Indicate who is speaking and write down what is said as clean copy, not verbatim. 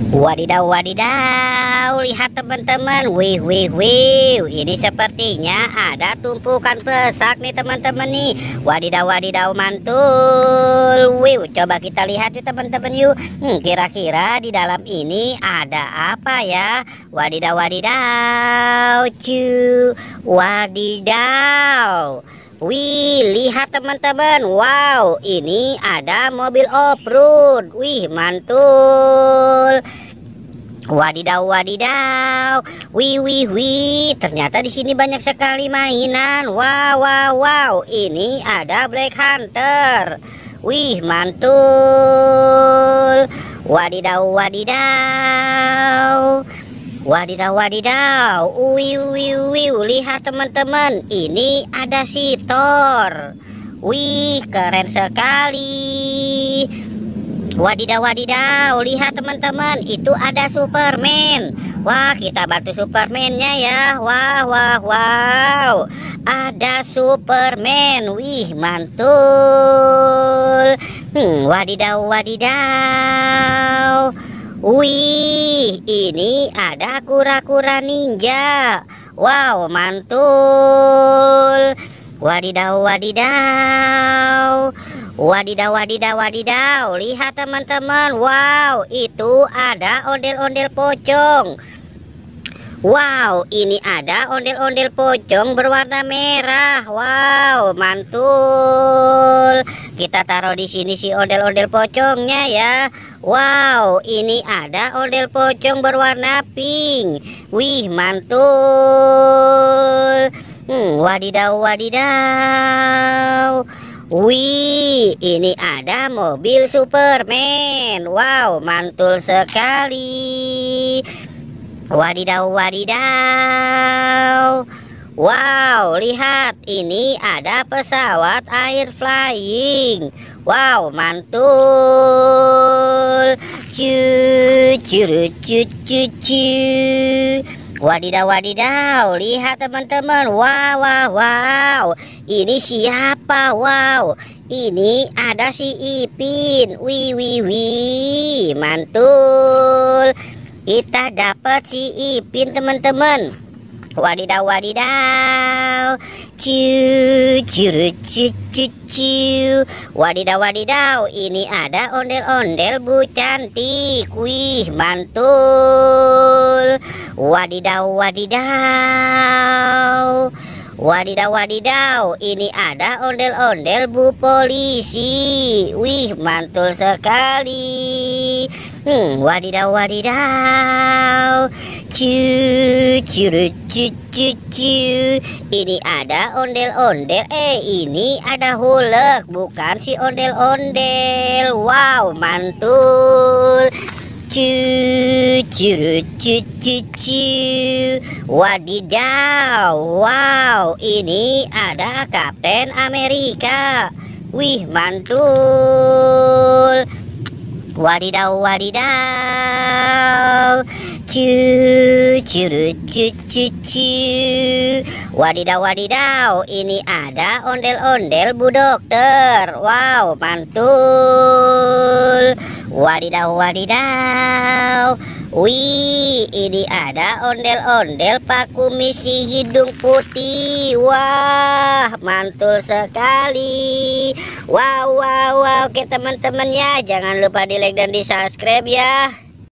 Speaker 1: Wadidaw, wadidaw, lihat teman-teman, wih, wih, wih, ini sepertinya ada tumpukan pesak nih teman-teman nih. Wadidaw, wadidaw, mantul, wih, coba kita lihat yuk teman-teman yuk. Kira-kira di dalam ini ada apa ya? Wadidaw, wadidaw, wadidaw. Wih, lihat teman-teman. Wow, ini ada mobil off-road. Wih, mantul. Wadidaw, wadidaw. Wih, wih, wih. Ternyata di sini banyak sekali mainan. Wow, wow, wow. Ini ada Black Hunter. Wih, mantul. Wadidaw, wadidaw. Wadidaw, wadidaw, wiu, wiu, wiu. Lihat teman-teman, ini ada si Thor. Wih, keren sekali. Wadidaw, wadidaw, lihat teman-teman, itu ada Superman. Wah, kita bantu Superman-nya ya. Wah, wah, wow. Ada Superman. Wih, mantul. Wadidaw, wadidaw. Wih, ini ada kura-kura ninja. Wow, mantul. Wadidaw, wadidaw. Wadidaw, wadidaw, wadidaw. Lihat teman-teman. Wow, itu ada ondel-ondel pocong. Wow, ini ada ondel-ondel pocong berwarna merah. Wow, mantul. Kita taruh di sini si ondel-ondel pocongnya ya. Wow, ini ada ondel pocong berwarna pink. Wih, mantul. Wadidaw, wadidaw. Wih, ini ada mobil Superman. Wow, mantul sekali. Wadidaw, wadidaw. Wow, lihat, ini ada pesawat air flying. Wow, mantul. Wadidaw, wadidaw. Lihat teman-teman. Wow, wow, wow. Ini siapa? Wow, ini ada si Ipin. Wih, wih, wih. Mantul. Kita dapat si Ipin teman-teman. Wadidaw, wadidaw. Wadidaw, wadidaw. Ini ada ondel-ondel Bu Cantik. Wih, mantul. Wadidaw, wadidaw. Wadidaw, wadidaw. Ini ada ondel-ondel Bu Polisi. Wih, mantul sekali. Wadidaw, wadidaw. Ini ada ondel-ondel. Ini ada Hulk, bukan si ondel-ondel. Wow, mantul. Wadidaw. Wow, ini ada Kapten Amerika. Wih, mantul. Wadidaw, wadidaw. Wadidaw, wadidaw. Ini ada ondel-ondel Bu Dokter. Wow, mantul. Wadidaw, wadidaw. Wih, ini ada ondel-ondel Pak Kumis si hidung putih. Wah, mantul sekali. Wow, wow, wow. Oke teman-teman ya, jangan lupa di like dan di subscribe ya.